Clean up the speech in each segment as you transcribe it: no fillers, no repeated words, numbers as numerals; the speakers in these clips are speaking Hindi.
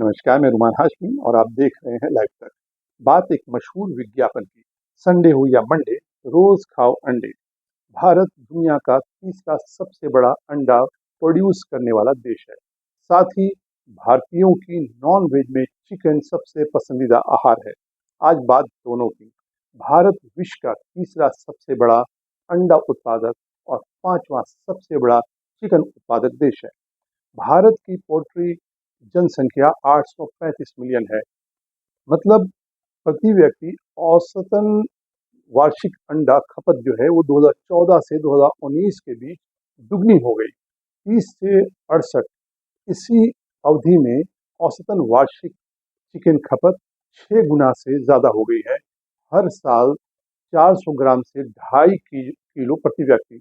नमस्कार, मैं रुमान हाशमी और आप देख रहे हैं लाइव तक। बात एक मशहूर विज्ञापन की। संडे हो या मंडे, रोज खाओ अंडे। भारत दुनिया का तीसरा सबसे बड़ा अंडा प्रोड्यूस करने वाला देश है। साथ ही भारतीयों की नॉन वेज में चिकन सबसे पसंदीदा आहार है। आज बात दोनों की। भारत विश्व का तीसरा सबसे बड़ा अंडा उत्पादक और पांचवा सबसे बड़ा चिकन उत्पादक देश है। भारत की पोल्ट्री जनसंख्या 835 मिलियन है। मतलब प्रति व्यक्ति औसतन वार्षिक अंडा खपत जो है वो 2014 से 2019 के बीच दुगनी हो गई, 30 से 68। इसी अवधि में औसतन वार्षिक चिकन खपत 6 गुना से ज़्यादा हो गई है। हर साल 400 ग्राम से 2.5 किलो प्रति व्यक्ति।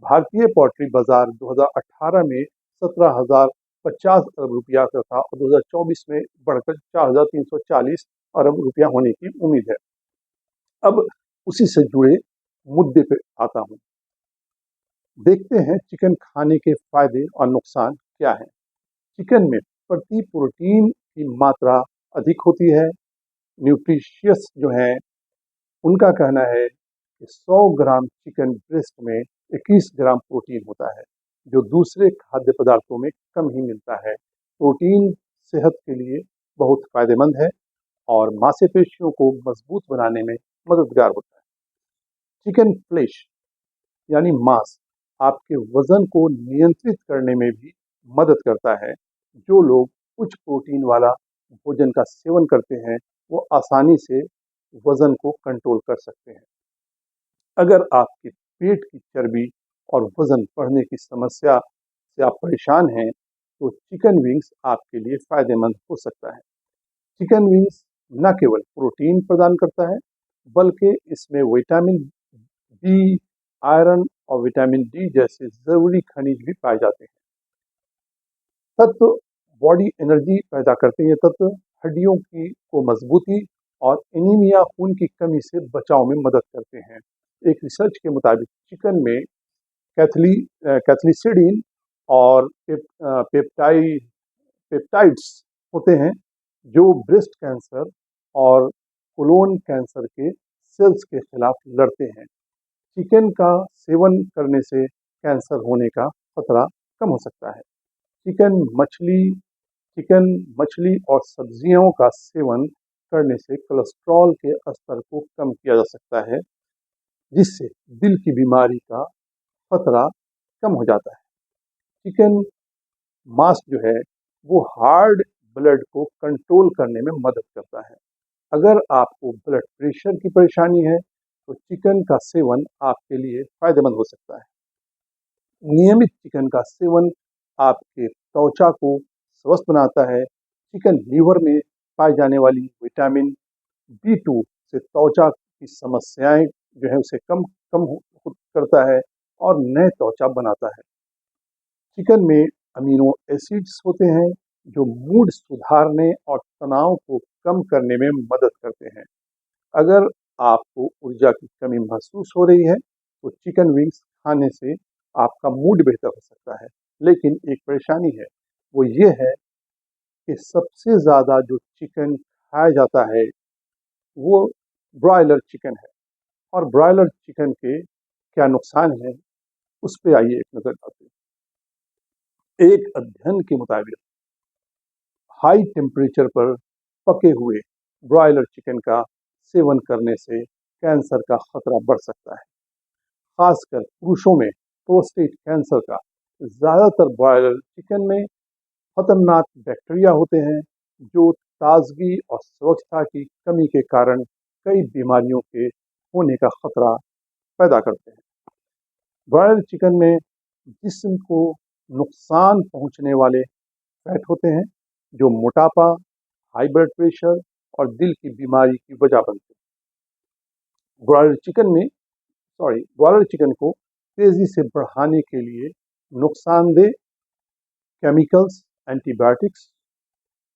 भारतीय पोल्ट्री बाजार 2018 में 17,050 अरब रुपया का था और 2024 में बढ़कर 4,340 अरब रुपया होने की उम्मीद है। अब उसी से जुड़े मुद्दे पे आता हूँ। देखते हैं चिकन खाने के फायदे और नुकसान क्या हैं। चिकन में प्रति प्रोटीन की मात्रा अधिक होती है। न्यूट्रिशियस जो है उनका कहना है कि 100 ग्राम चिकन ब्रेस्ट में 21 ग्राम प्रोटीन होता है, जो दूसरे खाद्य पदार्थों में कम ही मिलता है। प्रोटीन सेहत के लिए बहुत फायदेमंद है और मांसपेशियों को मजबूत बनाने में मददगार होता है। चिकन फ्लेश यानी मांस आपके वजन को नियंत्रित करने में भी मदद करता है। जो लोग उच्च प्रोटीन वाला भोजन का सेवन करते हैं वो आसानी से वजन को कंट्रोल कर सकते हैं। अगर आपके पेट की चर्बी और वजन बढ़ने की समस्या से आप परेशान हैं तो चिकन विंग्स आपके लिए फायदेमंद हो सकता है। चिकन विंग्स न केवल प्रोटीन प्रदान करता है बल्कि इसमें विटामिन बी, आयरन और विटामिन डी जैसे जरूरी खनिज भी पाए जाते हैं। तत्व बॉडी एनर्जी पैदा करते हैं। ये तत्व हड्डियों की को मजबूती और एनीमिया खून की कमी से बचाव में मदद करते हैं। एक रिसर्च के मुताबिक चिकन में कैथलिसिडिन और पेप्टाइड्स होते हैं जो ब्रेस्ट कैंसर और कोलोन कैंसर के सेल्स के खिलाफ लड़ते हैं। चिकन का सेवन करने से कैंसर होने का खतरा कम हो सकता है। चिकन मछली और सब्जियों का सेवन करने से कोलेस्ट्रॉल के स्तर को कम किया जा सकता है, जिससे दिल की बीमारी का खतरा कम हो जाता है। चिकन मांस जो है वो हार्ड ब्लड को कंट्रोल करने में मदद करता है। अगर आपको ब्लड प्रेशर की परेशानी है तो चिकन का सेवन आपके लिए फायदेमंद हो सकता है। नियमित चिकन का सेवन आपके त्वचा को स्वस्थ बनाता है। चिकन लीवर में पाई जाने वाली विटामिन B2 से त्वचा की समस्याएं जो है उसे कम कम करता है और नए त्वचा बनाता है। चिकन में अमीनो एसिड्स होते हैं जो मूड सुधारने और तनाव को कम करने में मदद करते हैं। अगर आपको ऊर्जा की कमी महसूस हो रही है तो चिकन विंग्स खाने से आपका मूड बेहतर हो सकता है। लेकिन एक परेशानी है, वो ये है कि सबसे ज़्यादा जो चिकन खाया जाता है वो ब्रॉयलर चिकन है। और ब्रॉयलर चिकन के क्या नुकसान हैं उस पर आइए एक नज़र डालते हैं। एक अध्ययन के मुताबिक हाई टेम्परेचर पर पके हुए ब्रॉयलर चिकन का सेवन करने से कैंसर का खतरा बढ़ सकता है। खासकर पुरुषों में प्रोस्टेट कैंसर का। ज़्यादातर ब्रॉयलर चिकन में खतरनाक बैक्टीरिया होते हैं जो ताजगी और स्वच्छता की कमी के कारण कई बीमारियों के होने का खतरा पैदा करते हैं। ब्रॉयलर चिकन में जिस्म को नुकसान पहुंचने वाले फैट होते हैं जो मोटापा, हाई ब्लड प्रेशर और दिल की बीमारी की वजह बनते हैं। ब्रॉयलर चिकन को तेजी से बढ़ाने के लिए नुकसानदेह केमिकल्स, एंटीबायोटिक्स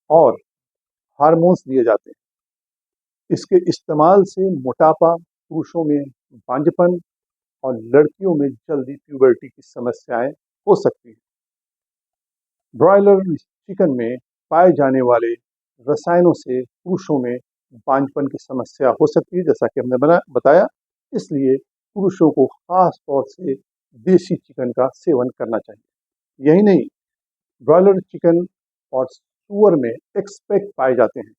और हार्मोन्स दिए जाते हैं। इसके इस्तेमाल से मोटापा, पुरुषों में बांझपन और लड़कियों में जल्दी प्यूबर्टी की समस्याएं हो सकती हैं। ब्रॉयलर चिकन में पाए जाने वाले रसायनों से पुरुषों में बांझपन की समस्या हो सकती है, जैसा कि हमने बताया। इसलिए पुरुषों को खास तौर से देसी चिकन का सेवन करना चाहिए। यही नहीं, ब्रॉयलर चिकन और सुअर में एक्सपेक्ट पाए जाते हैं।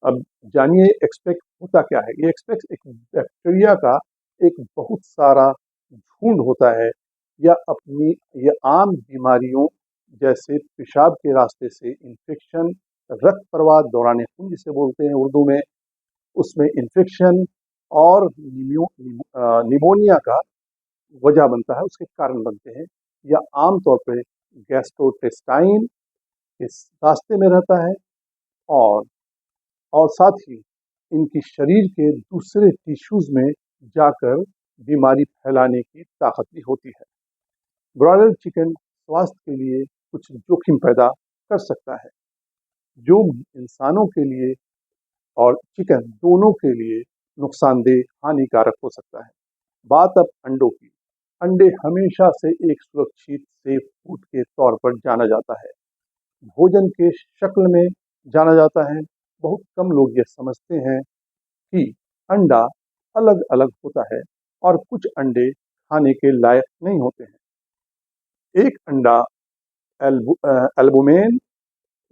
अब जानिए एक्सपेक्ट होता क्या है। ये एक्सपेक्ट एक बैक्टीरिया का एक बहुत सारा झुंड होता है। यह आम बीमारियों जैसे पेशाब के रास्ते से इन्फेक्शन, रक्त प्रवाह दौरान खून जिसे बोलते हैं उर्दू में, उसमें इन्फेक्शन और निमोनिया का वजह बनता है, उसके कारण बनते हैं। यह आमतौर पर गैस्ट्रोटेस्टाइन के रास्ते में रहता है, और साथ ही इनकी शरीर के दूसरे टिश्यूज में जाकर बीमारी फैलाने की ताकत भी होती है। ब्रॉयलर चिकन स्वास्थ्य के लिए कुछ जोखिम पैदा कर सकता है, जो इंसानों के लिए और चिकन दोनों के लिए नुकसानदेह, हानिकारक हो सकता है। बात अब अंडों की। अंडे हमेशा से एक सुरक्षित सेफ फूड के तौर पर जाना जाता है, भोजन के शक्ल में जाना जाता है। बहुत कम लोग यह समझते हैं कि अंडा अलग अलग होता है और कुछ अंडे खाने के लायक नहीं होते हैं। एक अंडा एल्बुमेन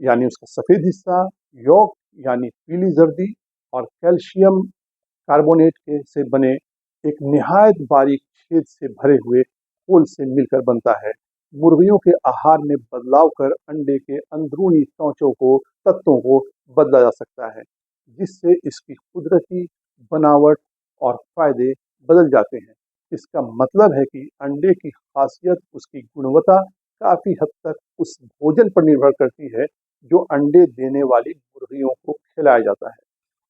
यानी उसका सफ़ेद हिस्सा, यॉक यानी पीली जर्दी, और कैल्शियम कार्बोनेट के से बने एक निहायत बारीक छेद से भरे हुए खोल से मिलकर बनता है। मुर्गियों के आहार में बदलाव कर अंडे के अंदरूनी तत्वों को बदला जा सकता है, जिससे इसकी कुदरती बनावट और फायदे बदल जाते हैं। इसका मतलब है कि अंडे की खासियत, उसकी गुणवत्ता काफी हद तक उस भोजन पर निर्भर करती है जो अंडे देने वाली मुर्गियों को खिलाया जाता है,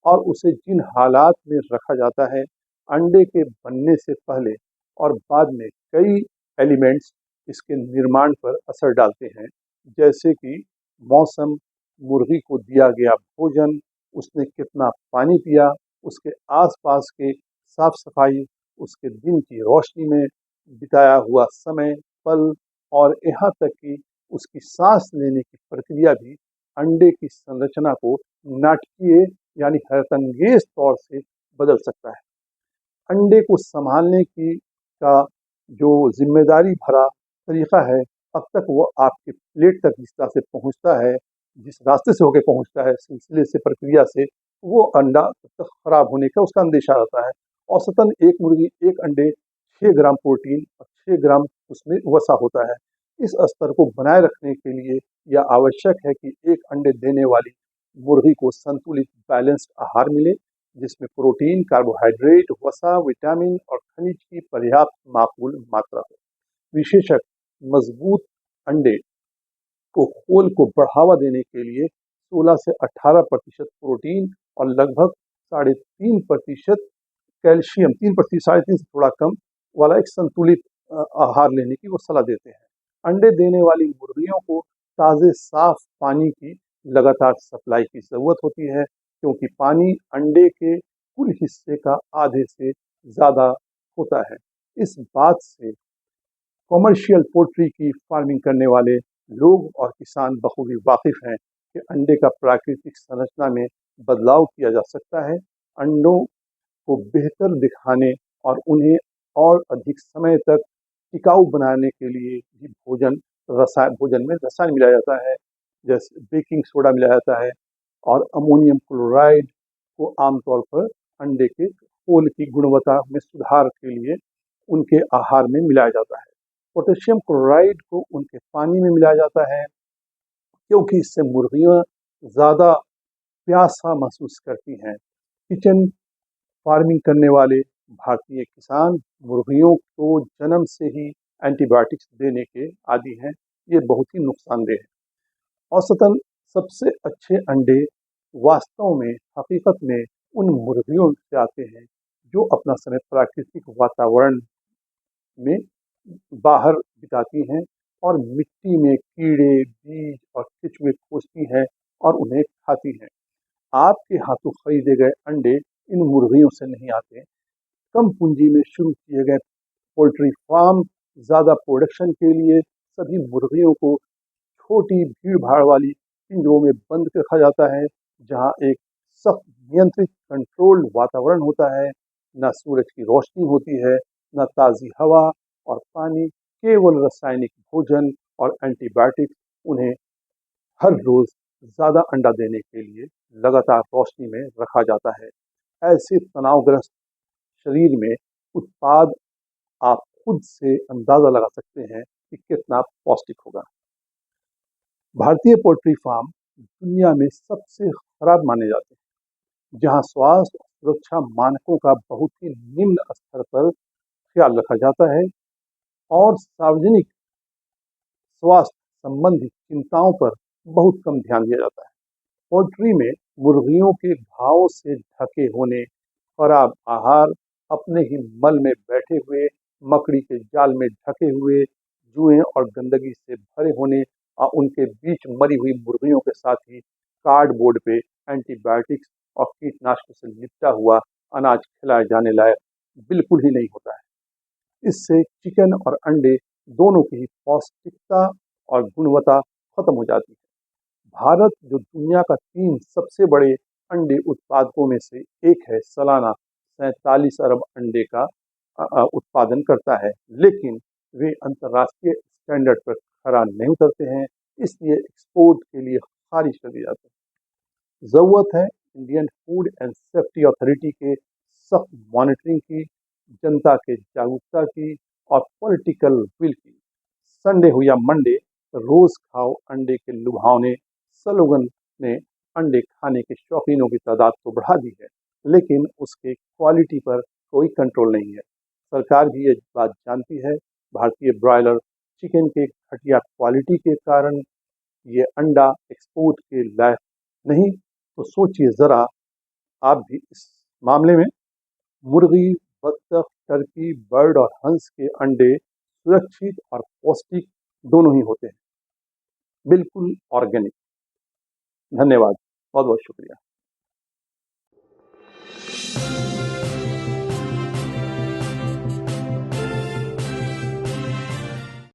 और उसे जिन हालात में रखा जाता है। अंडे के बनने से पहले और बाद में कई एलिमेंट्स इसके निर्माण पर असर डालते हैं, जैसे कि मौसम, मुर्गी को दिया गया भोजन, उसने कितना पानी पिया, उसके आसपास के साफ सफाई, उसके दिन की रोशनी में बिताया हुआ समय, पल, और यहाँ तक कि उसकी सांस लेने की प्रक्रिया भी अंडे की संरचना को नाटकीय यानी हैरतअंगेज तौर से बदल सकता है। अंडे को संभालने की का जो जिम्मेदारी भरा तरीका है, अब तक वो आपके प्लेट तक जिस तरह से पहुंचता है, जिस रास्ते से होकर पहुंचता है, सिलसिले से, प्रक्रिया से, वो अंडा तब तक खराब होने का उसका अंदेशा रहता है। औसतन एक मुर्गी एक अंडे 6 ग्राम प्रोटीन और 6 ग्राम उसमें वसा होता है। इस स्तर को बनाए रखने के लिए यह आवश्यक है कि एक अंडे देने वाली मुर्गी को संतुलित बैलेंस्ड आहार मिले, जिसमें प्रोटीन, कार्बोहाइड्रेट, वसा, विटामिन और खनिज की पर्याप्त माकूल मात्रा हो। विशेषज्ञ मजबूत अंडे को खोल को बढ़ावा देने के लिए 16 से 18% प्रोटीन और लगभग 3.5% कैल्शियम, 3% 3.5 से थोड़ा कम वाला एक संतुलित आहार लेने की वो सलाह देते हैं। अंडे देने वाली मुर्गियों को ताज़े साफ पानी की लगातार सप्लाई की ज़रूरत होती है, क्योंकि पानी अंडे के कुल हिस्से का आधे से ज़्यादा होता है। इस बात से कॉमर्शियल पोल्ट्री की फार्मिंग करने वाले लोग और किसान बखूबी वाकिफ हैं कि अंडे का प्राकृतिक संरचना में बदलाव किया जा सकता है। अंडों को बेहतर दिखाने और उन्हें और अधिक समय तक टिकाऊ बनाने के लिए भी भोजन में रसायन मिलाया जाता है, जैसे बेकिंग सोडा मिलाया जाता है, और अमोनियम क्लोराइड को आमतौर पर अंडे के खोल की गुणवत्ता में सुधार के लिए उनके आहार में मिलाया जाता है। पोटेशियम क्लोराइड को उनके पानी में मिलाया जाता है, क्योंकि इससे मुर्गियाँ ज़्यादा प्यासा महसूस करती हैं। किचन फार्मिंग करने वाले भारतीय किसान मुर्गियों को जन्म से ही एंटीबायोटिक्स देने के आदी हैं। ये बहुत ही नुकसानदेह है। औसतन सबसे अच्छे अंडे वास्तव में, हकीकत में, उन मुर्गियों से आते हैं जो अपना समय प्राकृतिक वातावरण में बाहर बिताती हैं और मिट्टी में कीड़े, बीज और केंचुए खोजती हैं और उन्हें खाती हैं। आपके हाथों खरीदे गए अंडे इन मुर्गियों से नहीं आते। कम पूंजी में शुरू किए गए पोल्ट्री फार्म ज़्यादा प्रोडक्शन के लिए सभी मुर्गियों को छोटी भीड़ भाड़ वाली पिंजरों में बंद रखा जाता है, जहाँ एक सख्त नियंत्रित कंट्रोल्ड वातावरण होता है। न सूरज की रोशनी होती है, न ताज़ी हवा और पानी, केवल रासायनिक भोजन और एंटीबायोटिक्स। उन्हें हर रोज ज्यादा अंडा देने के लिए लगातार रोशनी में रखा जाता है। ऐसे तनावग्रस्त शरीर में उत्पाद आप खुद से अंदाजा लगा सकते हैं कि कितना पौष्टिक होगा। भारतीय पोल्ट्री फार्म दुनिया में सबसे खराब माने जाते हैं, जहां स्वास्थ्य और सुरक्षा मानकों का बहुत ही निम्न स्तर पर ख्याल रखा जाता है और सार्वजनिक स्वास्थ्य संबंधी चिंताओं पर बहुत कम ध्यान दिया जाता है। पोल्ट्री में मुर्गियों के घावों से ढके होने, खराब आहार, अपने ही मल में बैठे हुए, मकड़ी के जाल में ढके हुए, जुएं और गंदगी से भरे होने और उनके बीच मरी हुई मुर्गियों के साथ ही कार्डबोर्ड पे एंटीबायोटिक्स और कीटनाशकों से लिपटा हुआ अनाज खिलाए जाने लायक बिल्कुल ही नहीं होता है। इससे चिकन और अंडे दोनों की ही पौष्टिकता और गुणवत्ता खत्म हो जाती है। भारत जो दुनिया का 3 सबसे बड़े अंडे उत्पादकों में से एक है, सालाना 47 अरब अंडे का उत्पादन करता है, लेकिन वे अंतर्राष्ट्रीय स्टैंडर्ड पर खरा नहीं उतरते हैं, इसलिए एक्सपोर्ट के लिए खारिज कर दिए जाते हैं। ज़रूरत है Indian food and safety authority के सख्त मॉनिटरिंग की, जनता के जागरूकता की और पॉलिटिकल विल की। संडे हो या मंडे, रोज खाओ अंडे के लुभावने स्लोगन ने अंडे खाने के शौकीनों की तादाद तो बढ़ा दी है, लेकिन उसके क्वालिटी पर कोई कंट्रोल नहीं है। सरकार भी ये बात जानती है। भारतीय ब्रॉयलर चिकन के घटिया क्वालिटी के कारण ये अंडा एक्सपोर्ट के लायक नहीं। तो सोचिए ज़रा आप भी इस मामले में। मुर्गी, बत्तख, टर्की, बर्ड और हंस के अंडे सुरक्षित और पौष्टिक दोनों ही होते हैं, बिल्कुल ऑर्गेनिक। धन्यवाद, बहुत बहुत शुक्रिया।